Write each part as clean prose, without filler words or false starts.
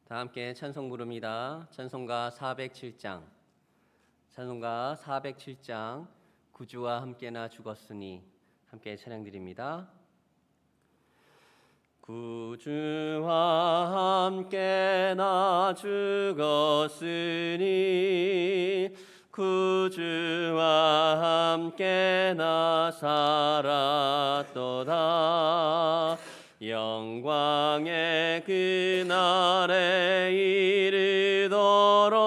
다 함께 찬송 부릅니다. 찬송가 407장. 찬송가 407장. 구주와 함께나 죽었으니. 함께 찬양 드립니다. 구주와 함께나 죽었으니 구주와 함께나 살았도다. 영광의 그날에 이르도록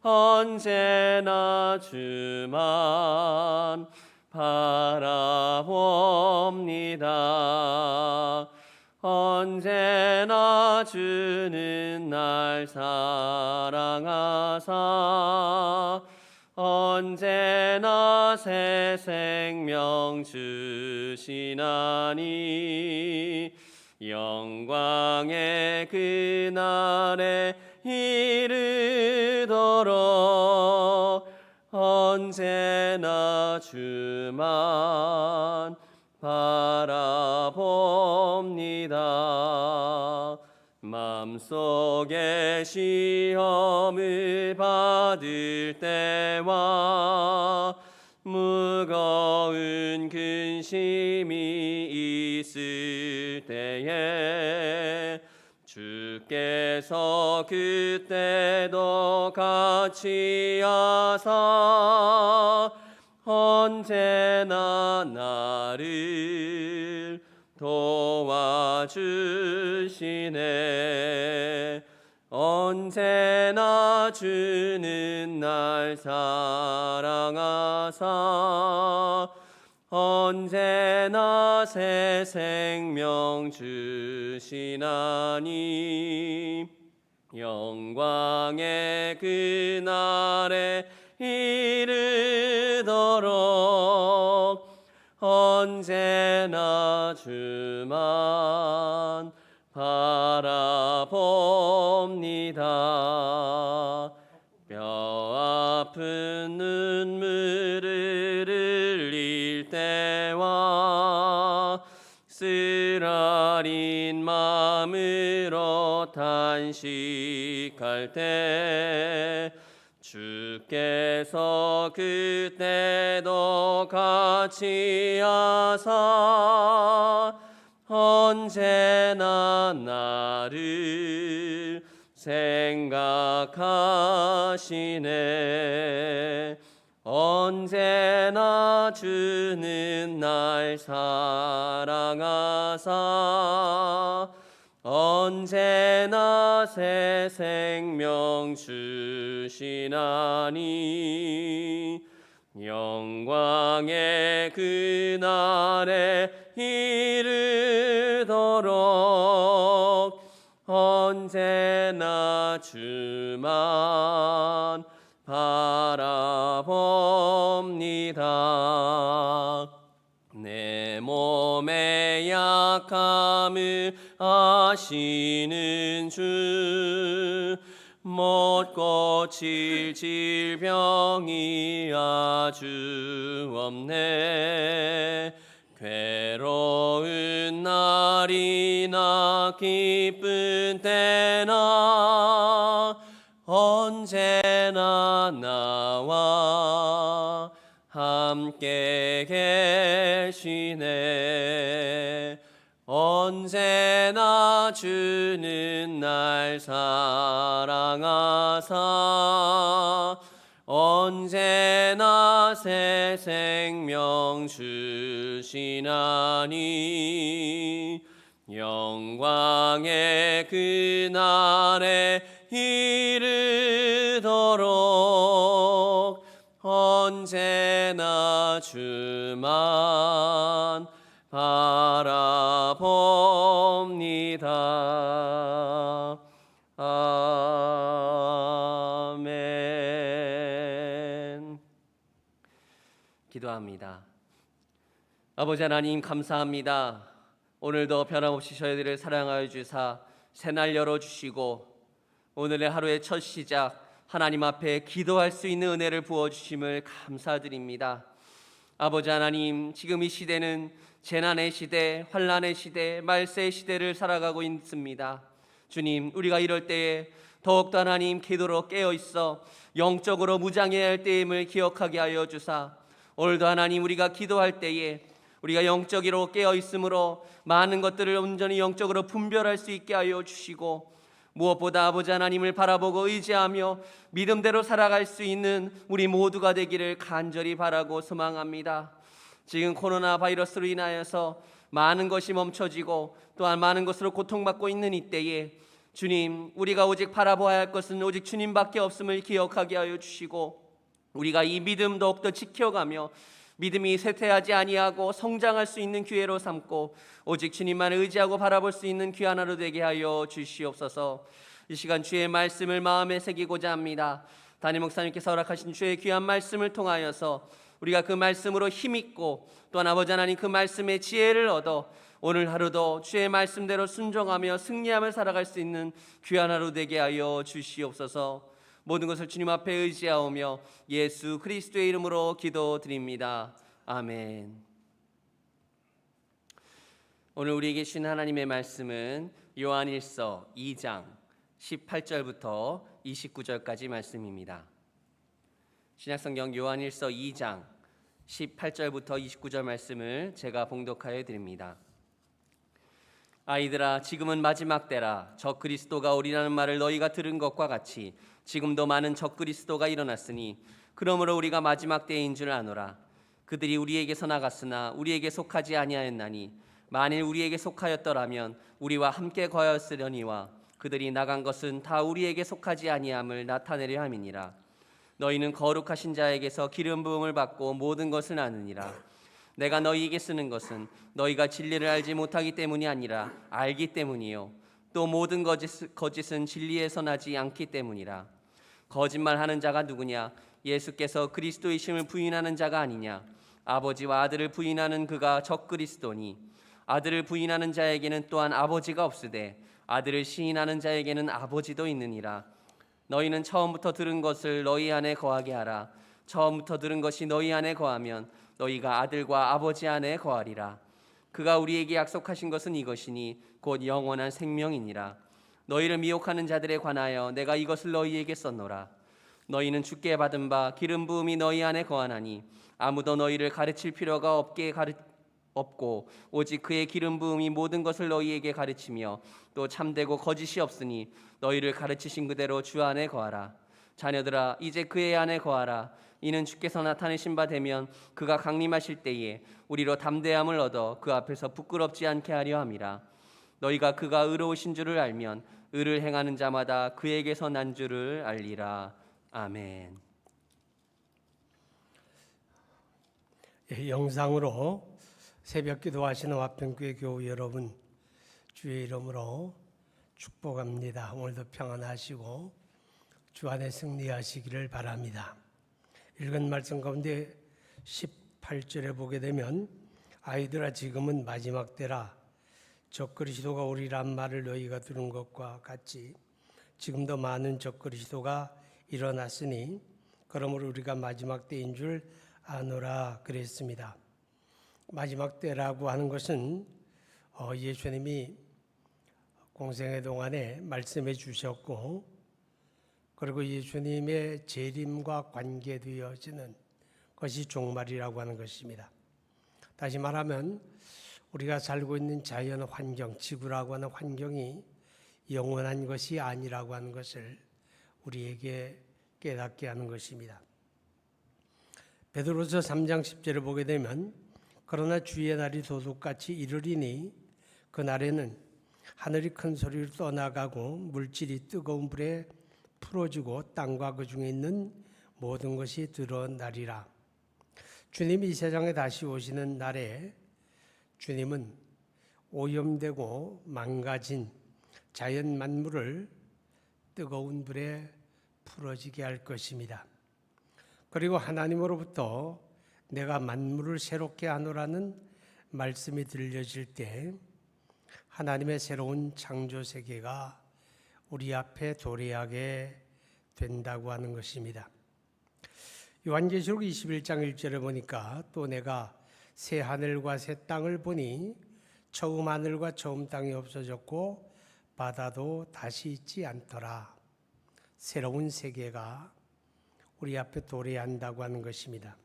언제나 주만 바라봅니다. 언제나 주는 날 사랑하사 언제나 새 생명 주시나니 영광의 그날에 이르도록 언제나 주만 바라봅니다. 마음속에 시험을 받을 때와 무거운 근심이 있을 때에 주께서 그때도 같이 하사 언제나 나를 도와주시네. 언제나 주는 날 사랑하사 언제나 새 생명 주시나니 영광의 그날에 이르도록 언제나 주만 바라봅니다. 뼈 아픈 눈물을 흘릴 때와 쓰라린 마음으로 탄식할 때 주께서 그때도 같이 하사 언제나 나를 생각하시네. 언제나 주는 날 사랑하사 언제나 새 생명 주시나니 영광의 그날에 이르도록 언제나 주만 바라봅니다. 내 몸의 약함을 아시는 주 못 고칠 질병이 아주 없네. 괴로운 날이나 기쁜 때나 언제나 나와 함께 계시네. 언제나 주는 날 사랑하사 언제나 새 생명 주시나니 영광의 그날에 이르도록 언제나 주만 바라봅니다. 아멘. 기도합니다. 아버지 하나님 감사합니다. 오늘도 변함없이 저희들을 사랑하여 주사 새날 열어주시고 오늘의 하루의 첫 시작 하나님 앞에 기도할 수 있는 은혜를 부어주심을 감사드립니다. 아버지 하나님, 지금 이 시대는 재난의 시대, 환난의 시대, 말세의 시대를 살아가고 있습니다. 주님, 우리가 이럴 때에 더욱더 하나님 기도로 깨어있어 영적으로 무장해야 할 때임을 기억하게 하여 주사, 오늘도 하나님 우리가 기도할 때에 우리가 영적으로 깨어있으므로 많은 것들을 온전히 영적으로 분별할 수 있게 하여 주시고, 무엇보다 아버지 하나님을 바라보고 의지하며 믿음대로 살아갈 수 있는 우리 모두가 되기를 간절히 바라고 소망합니다. 지금 코로나 바이러스로 인하여서 많은 것이 멈춰지고 또한 많은 것으로 고통받고 있는 이때에 주님, 우리가 오직 바라보아야 할 것은 오직 주님밖에 없음을 기억하게 하여 주시고, 우리가 이 믿음 더욱더 지켜가며 믿음이 쇠퇴하지 아니하고 성장할 수 있는 기회로 삼고 오직 주님만을 의지하고 바라볼 수 있는 귀한 하루 되게 하여 주시옵소서. 이 시간 주의 말씀을 마음에 새기고자 합니다. 담임 목사님께서 허락하신 주의 귀한 말씀을 통하여서 우리가 그 말씀으로 힘있고 또한 아버지 하나님 그 말씀의 지혜를 얻어 오늘 하루도 주의 말씀대로 순종하며 승리하며 살아갈 수 있는 귀한 하루 되게 하여 주시옵소서. 모든 것을 주님 앞에 의지하오며 예수 그리스도의 이름으로 기도드립니다. 아멘. 오늘 우리에게 주신 하나님의 말씀은 요한일서 2장 18절부터 29절까지 말씀입니다. 신약성경 요한일서 2장 18절부터 29절 말씀을 제가 봉독하여 드립니다. 아이들아, 지금은 마지막 때라. 적그리스도가 오리라는 말을 너희가 들은 것과 같이 지금도 많은 적그리스도가 일어났으니 그러므로 우리가 마지막 때인 줄 아노라. 그들이 우리에게서 나갔으나 우리에게 속하지 아니하였나니 만일 우리에게 속하였더라면 우리와 함께 거하였으려니와 그들이 나간 것은 다 우리에게 속하지 아니함을 나타내려 함이니라. 너희는 거룩하신 자에게서 기름 부음을 받고 모든 것을 아느니라. 내가 너희에게 쓰는 것은 너희가 진리를 알지 못하기 때문이 아니라 알기 때문이요 또 모든 거짓은 진리에서 나지 않기 때문이라. 거짓말하는 자가 누구냐? 예수께서 그리스도이심을 부인하는 자가 아니냐? 아버지와 아들을 부인하는 그가 적그리스도니 아들을 부인하는 자에게는 또한 아버지가 없으되 아들을 시인하는 자에게는 아버지도 있느니라. 너희는 처음부터 들은 것을 너희 안에 거하게 하라. 처음부터 들은 것이 너희 안에 거하면 너희가 아들과 아버지 안에 거하리라. 그가 우리에게 약속하신 것은 이것이니 곧 영원한 생명이니라. 너희를 미혹하는 자들에 관하여 내가 이것을 너희에게 썼노라. 너희는 주께 받은 바 기름 부음이 너희 안에 거하나니 아무도 너희를 가르칠 필요가 없고 오직 그의 기름 부음이 모든 것을 너희에게 가르치며 또 참되고 거짓이 없으니 너희를 가르치신 그대로 주 안에 거하라. 자녀들아, 이제 그의 안에 거하라. 이는 주께서 나타내신 바 되면 그가 강림하실 때에 우리로 담대함을 얻어 그 앞에서 부끄럽지 않게 하려 함이라. 너희가 그가 의로우신 줄을 알면 의를 행하는 자마다 그에게서 난 줄을 알리라. 아멘. 영상으로 새벽 기도하시는 화평교회 교우 여러분, 주의 이름으로 축복합니다. 오늘도 평안하시고 주 안에 승리하시기를 바랍니다. 읽은 말씀 가운데 18절에 보게 되면 아이들아, 지금은 마지막 때라. 적그리스도가 오리란 말을 너희가 들은 것과 같이 지금도 많은 적그리스도가 일어났으니 그러므로 우리가 마지막 때인 줄 아노라 그랬습니다. 마지막 때라고 하는 것은 예수님이 공생의 동안에 말씀해 주셨고, 그리고 예수님의 재림과 관계되어지는 것이 종말이라고 하는 것입니다. 다시 말하면 우리가 살고 있는 자연 환경, 지구라고 하는 환경이 영원한 것이 아니라고 하는 것을 우리에게 깨닫게 하는 것입니다. 베드로서 3장 10절을 보게 되면 그러나 주의 날이 도둑같이 이르리니 그날에는 하늘이 큰 소리로 떠나가고 물질이 뜨거운 불에 풀어지고 땅과 그 중에 있는 모든 것이 드러나리라. 주님이 이 세상에 다시 오시는 날에 주님은 오염되고 망가진 자연 만물을 뜨거운 불에 풀어지게 할 것입니다. 그리고 하나님으로부터 내가 만물을 새롭게 하노라는 말씀이 들려질 때 하나님의 새로운 창조 세계가 우리 앞에 도래하게 된다고 하는 것입니다. 요한계시록 21장 1절에 보니까 또 내가 새 하늘과 새 땅을 보니 처음 하늘과 처음 땅이 없어졌고 바다도 다시 있지 않더라. 새로운 세계가 우리 앞에 도래한다고 하는 것입니다.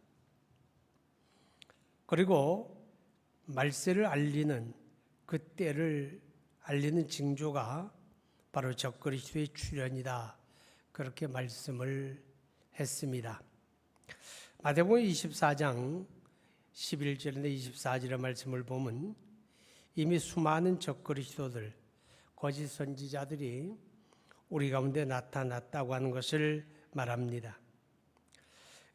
그리고 말세를 알리는 그 때를 알리는 징조가 바로 적그리스도의 출현이다. 그렇게 말씀을 했습니다. 마태복음 24장 11절인데 24절의 말씀을 보면 이미 수많은 적그리스도들, 거짓 선지자들이 우리 가운데 나타났다고 하는 것을 말합니다.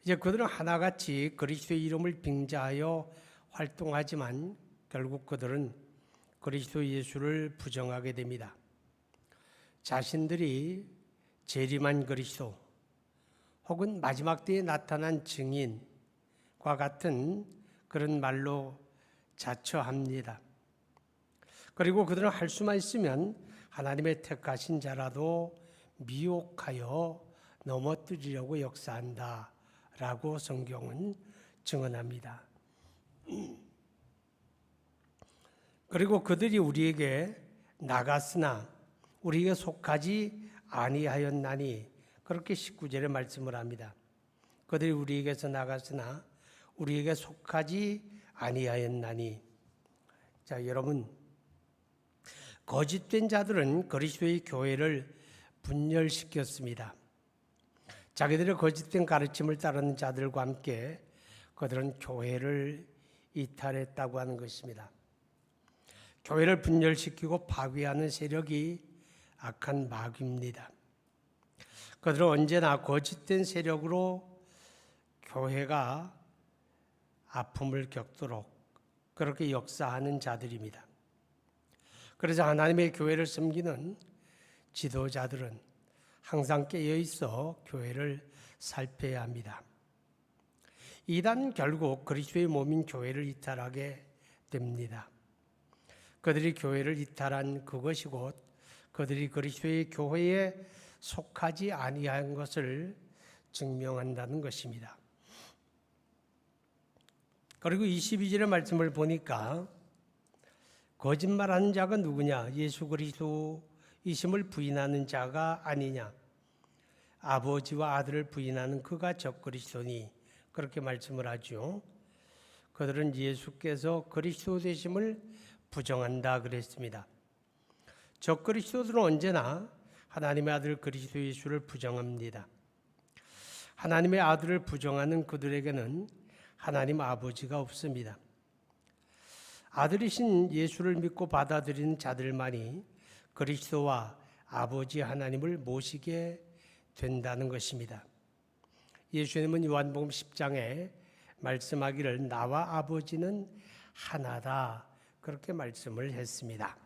이제 그들은 하나같이 그리스도의 이름을 빙자하여 활동하지만 결국 그들은 그리스도 예수를 부정하게 됩니다. 자신들이 재림한 그리스도 혹은 마지막 때에 나타난 증인과 같은 그런 말로 자처합니다. 그리고 그들은 할 수만 있으면 하나님의 택하신 자라도 미혹하여 넘어뜨리려고 역사한다 라고 성경은 증언합니다. 그리고 그들이 우리에게 나갔으나 우리에게 속하지 아니하였나니 그렇게 19절에 말씀을 합니다. 그들이 우리에게서 나갔으나 우리에게 속하지 아니하였나니. 자, 여러분, 거짓된 자들은 그리스도의 교회를 분열시켰습니다. 자기들의 거짓된 가르침을 따르는 자들과 함께 그들은 교회를 이탈했다고 하는 것입니다. 교회를 분열시키고 파괴하는 세력이 악한 마귀입니다. 그들은 언제나 거짓된 세력으로 교회가 아픔을 겪도록 그렇게 역사하는 자들입니다. 그래서 하나님의 교회를 섬기는 지도자들은 항상 깨어 있어 교회를 살펴야 합니다. 이단 결국 그리스도의 몸인 교회를 이탈하게 됩니다. 그들이 교회를 이탈한 그것이 곧 그들이 그리스도의 교회에 속하지 아니한 것을 증명한다는 것입니다. 그리고 22절의 말씀을 보니까 거짓말하는 자가 누구냐? 예수 그리스도이심을 부인하는 자가 아니냐? 아버지와 아들을 부인하는 그가 적그리스도니 그렇게 말씀을 하죠. 그들은 예수께서 그리스도 되심을 부정한다 그랬습니다. 적그리스도들은 언제나 하나님의 아들 그리스도 예수를 부정합니다. 하나님의 아들을 부정하는 그들에게는 하나님 아버지가 없습니다. 아들이신 예수를 믿고 받아들이는 자들만이 그리스도와 아버지 하나님을 모시게 된다는 것입니다. 예수님은 요한복음 10장에 말씀하기를 나와 아버지는 하나다 그렇게 말씀을 했습니다.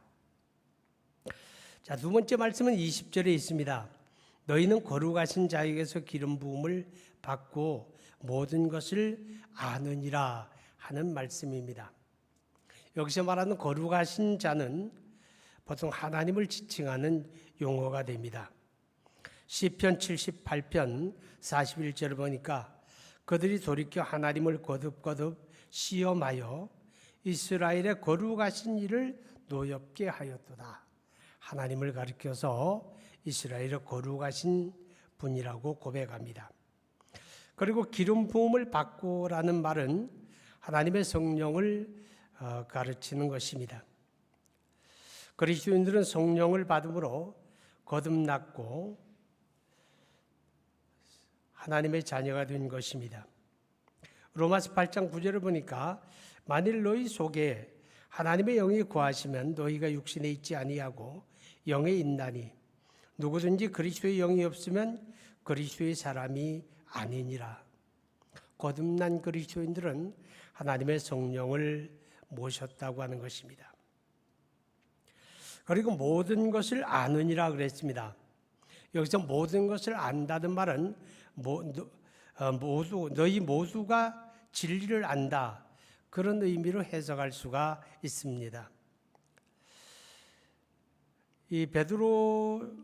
자, 두 번째 말씀은 20절에 있습니다. 너희는 거룩하신 자에게서 기름 부음을 받고 모든 것을 아느니라 하는 말씀입니다. 여기서 말하는 거룩하신 자는 보통 하나님을 지칭하는 용어가 됩니다. 시편 78편 41절을 보니까 그들이 돌이켜 하나님을 거듭거듭 시험하여 이스라엘의 거룩하신 이를 노엽게 하였도다. 하나님을 가리켜서 이스라엘의 거룩하신 분이라고 고백합니다. 그리고 기름 부음을 받고라는 말은 하나님의 성령을 가르치는 것입니다. 그리스도인들은 성령을 받음으로 거듭났고 하나님의 자녀가 된 것입니다. 로마서 8장 9절을 보니까 만일 너희 속에 하나님의 영이 거하시면 너희가 육신에 있지 아니하고 영에 있나니 누구든지 그리스도의 영이 없으면 그리스도의 사람이 아니니라. 거듭난 그리스도인들은 하나님의 성령을 모셨다고 하는 것입니다. 그리고 모든 것을 아느니라 그랬습니다. 여기서 모든 것을 안다는 말은 너희 모두가 진리를 안다 그런 의미로 해석할 수가 있습니다. 이 베드로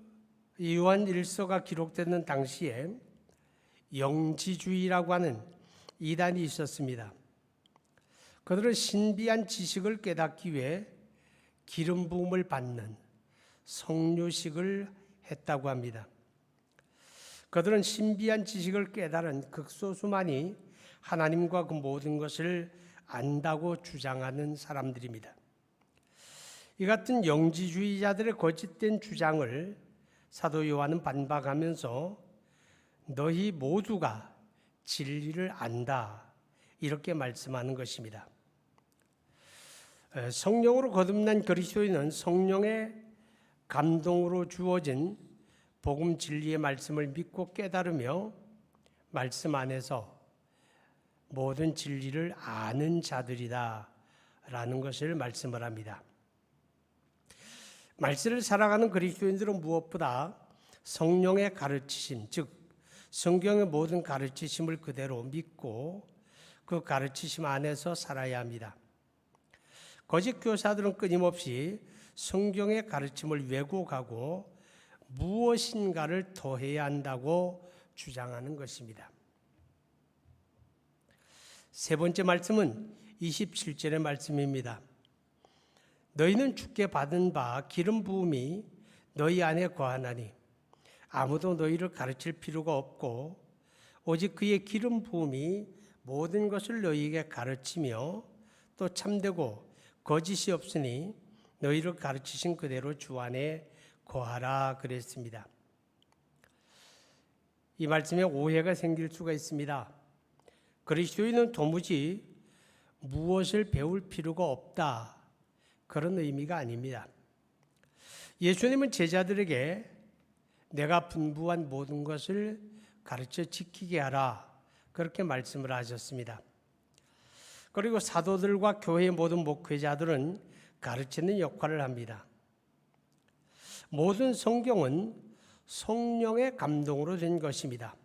요한 1서가 기록되는 당시에 영지주의라고 하는 이단이 있었습니다. 그들은 신비한 지식을 깨닫기 위해 기름 부음을 받는 성류식을 했다고 합니다. 그들은 신비한 지식을 깨달은 극소수만이 하나님과 그 모든 것을 안다고 주장하는 사람들입니다. 이 같은 영지주의자들의 거짓된 주장을 사도 요한은 반박하면서 너희 모두가 진리를 안다 이렇게 말씀하는 것입니다. 성령으로 거듭난 그리스도인은 성령의 감동으로 주어진 복음 진리의 말씀을 믿고 깨달으며 말씀 안에서 모든 진리를 아는 자들이다 라는 것을 말씀을 합니다. 말씀을 살아가는 그리스도인들은 무엇보다 성령의 가르치심, 즉 성경의 모든 가르치심을 그대로 믿고 그 가르치심 안에서 살아야 합니다. 거짓 교사들은 끊임없이 성경의 가르침을 왜곡하고 무엇인가를 더해야 한다고 주장하는 것입니다. 세 번째 말씀은 27절의 말씀입니다. 너희는 주께 받은 바 기름 부음이 너희 안에 거하나니 아무도 너희를 가르칠 필요가 없고 오직 그의 기름 부음이 모든 것을 너희에게 가르치며 또 참되고 거짓이 없으니 너희를 가르치신 그대로 주 안에 거하라 그랬습니다. 이 말씀에 오해가 생길 수가 있습니다. 그리스도인은 도무지 무엇을 배울 필요가 없다 그런 의미가 아닙니다. 예수님은 제자들에게 내가 분부한 모든 것을 가르쳐 지키게 하라 그렇게 말씀을 하셨습니다. 그리고 사도들과 교회의 모든 목회자들은 가르치는 역할을 합니다. 모든 성경은 성령의 감동으로 된 것입니다.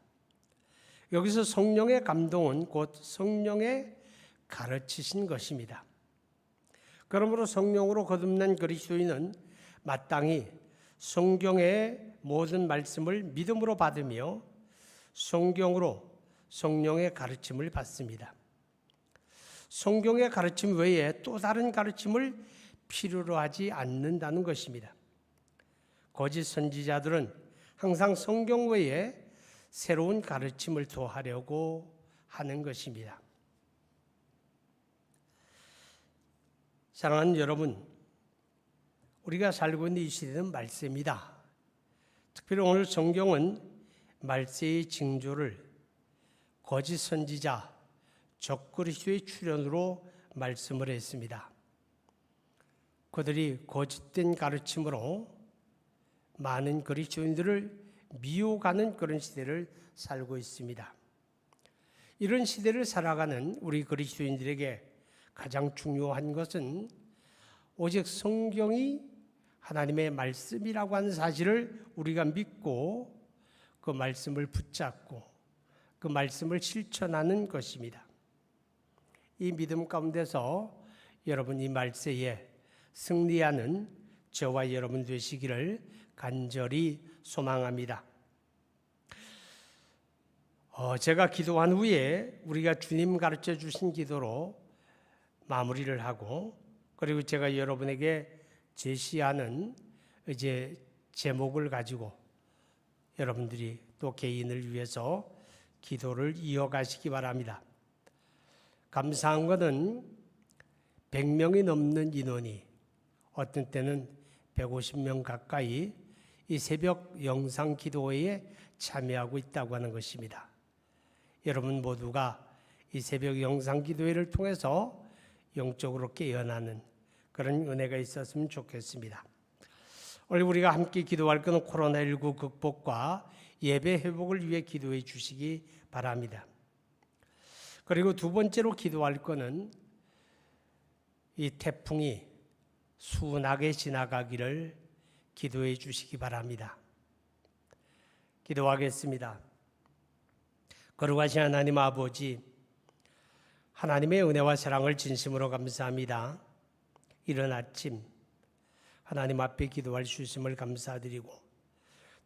여기서 성령의 감동은 곧 성령의 가르치신 것입니다. 그러므로 성령으로 거듭난 그리스도인은 마땅히 성경의 모든 말씀을 믿음으로 받으며 성경으로 성령의 가르침을 받습니다. 성경의 가르침 외에 또 다른 가르침을 필요로 하지 않는다는 것입니다. 거짓 선지자들은 항상 성경 외에 새로운 가르침을 더하려고 하는 것입니다. 사랑하는 여러분, 우리가 살고 있는 이 시대는 말세입니다. 특별히 오늘 성경은 말세의 징조를 거짓 선지자, 적그리스도의 출현으로 말씀을 했습니다. 그들이 거짓된 가르침으로 많은 그리스도인들을 미혹하는 그런 시대를 살고 있습니다. 이런 시대를 살아가는 우리 그리스도인들에게 가장 중요한 것은 오직 성경이 하나님의 말씀이라고 하는 사실을 우리가 믿고 그 말씀을 붙잡고 그 말씀을 실천하는 것입니다. 이 믿음 가운데서 여러분 이 말세에 승리하는 저와 여러분 되시기를 간절히 소망합니다. 제가 기도한 후에 우리가 주님 가르쳐 주신 기도로 마무리를 하고 그리고 제가 여러분에게 제시하는 이제 제목을 가지고 여러분들이 또 개인을 위해서 기도를 이어가시기 바랍니다. 감사한 것은 100명이 넘는 인원이 어떤 때는 150명 가까이 이 새벽 영상 기도회에 참여하고 있다고 하는 것입니다. 여러분 모두가 이 새벽 영상 기도회를 통해서 영적으로 깨어나는 그런 은혜가 있었으면 좋겠습니다. 오늘 우리가 함께 기도할 것은 코로나19 극복과 예배 회복을 위해 기도해 주시기 바랍니다. 그리고 두 번째로 기도할 것은 이 태풍이 순하게 지나가기를 기도해 주시기 바랍니다. 기도하겠습니다. 거룩하신 하나님 아버지, 하나님의 은혜와 사랑을 진심으로 감사합니다. 이른 아침 하나님 앞에 기도할 수 있음을 감사드리고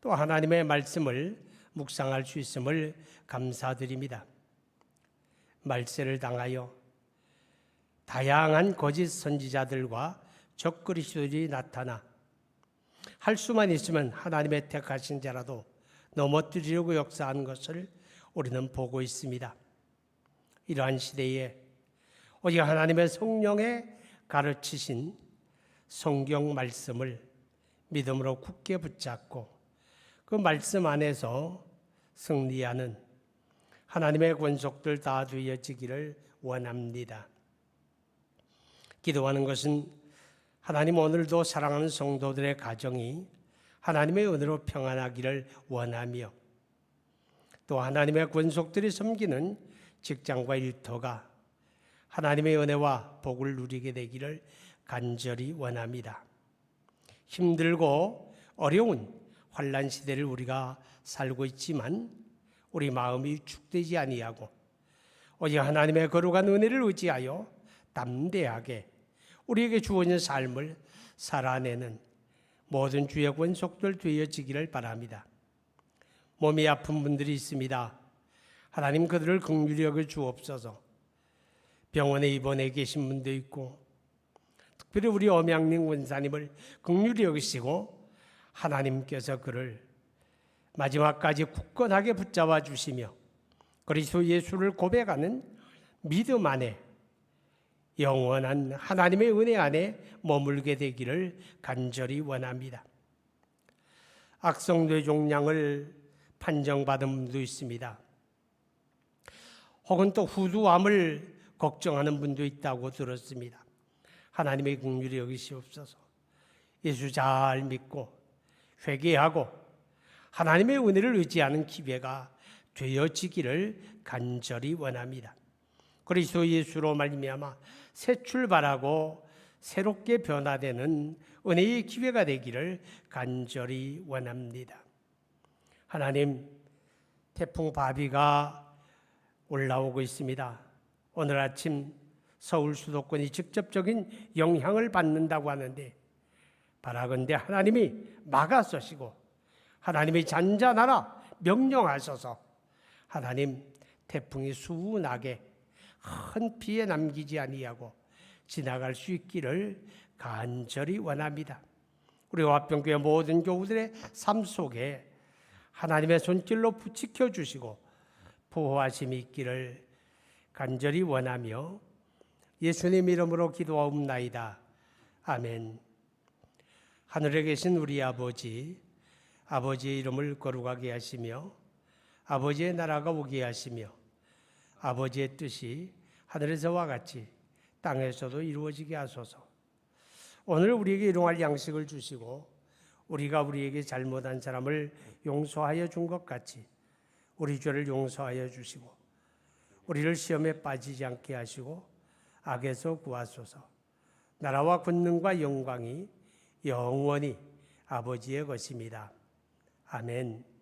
또 하나님의 말씀을 묵상할 수 있음을 감사드립니다. 말세를 당하여 다양한 거짓 선지자들과 적그리스도들이 나타나 할 수만 있으면 하나님의 택하신 자라도 넘어뜨리려고 역사하는 것을 우리는 보고 있습니다. 이러한 시대에 오직 하나님의 성령에 가르치신 성경 말씀을 믿음으로 굳게 붙잡고 그 말씀 안에서 승리하는 하나님의 권속들 다 되어지기를 원합니다. 기도하는 것은 하나님 오늘도 사랑하는 성도들의 가정이 하나님의 은혜로 평안하기를 원하며 또 하나님의 권속들이 섬기는 직장과 일터가 하나님의 은혜와 복을 누리게 되기를 간절히 원합니다. 힘들고 어려운 환난 시대를 우리가 살고 있지만 우리 마음이 축되지 아니하고 오직 하나님의 거룩한 은혜를 의지하여 담대하게 우리에게 주어진 삶을 살아내는 모든 주의 권속들 되어지기를 바랍니다. 몸이 아픈 분들이 있습니다. 하나님 그들을 긍휼히 여겨 주옵소서. 병원에 입원해 계신 분도 있고 특별히 우리 엄양림 원사님을 긍휼히 여기시고 하나님께서 그를 마지막까지 굳건하게 붙잡아 주시며 그리스도 예수를 고백하는 믿음 안에 영원한 하나님의 은혜 안에 머물게 되기를 간절히 원합니다. 악성뇌종양을 판정받은 분도 있습니다. 혹은 또 후두암을 걱정하는 분도 있다고 들었습니다. 하나님의 긍휼히 여기시옵소서. 예수 잘 믿고 회개하고 하나님의 은혜를 의지하는 기회가 되어지기를 간절히 원합니다. 그리스도 예수로 말미암아 새 출발하고 새롭게 변화되는 은혜의 기회가 되기를 간절히 원합니다. 하나님, 태풍 바비가 올라오고 있습니다. 오늘 아침 서울 수도권이 직접적인 영향을 받는다고 하는데 바라건대 하나님이 막아서시고 하나님이 잔잔하라 명령하셔서 하나님 태풍이 순하게 큰 피해 남기지 아니하고 지나갈 수 있기를 간절히 원합니다. 우리 화평교회 모든 교우들의 삶 속에 하나님의 손길로 붙이켜 주시고 보호하심이 있기를 간절히 원하며 예수님 이름으로 기도하옵나이다. 아멘. 하늘에 계신 우리 아버지, 아버지의 이름을 거룩하게 하시며 아버지의 나라가 오게 하시며 아버지의 뜻이 하늘에서와 같이 땅에서도 이루어지게 하소서. 오늘 우리에게 일용할 양식을 주시고 우리가 우리에게 잘못한 사람을 용서하여 준 것 같이 우리 죄를 용서하여 주시고 우리를 시험에 빠지지 않게 하시고 악에서 구하소서. 나라와 권능과 영광이 영원히 아버지의 것입니다. 아멘.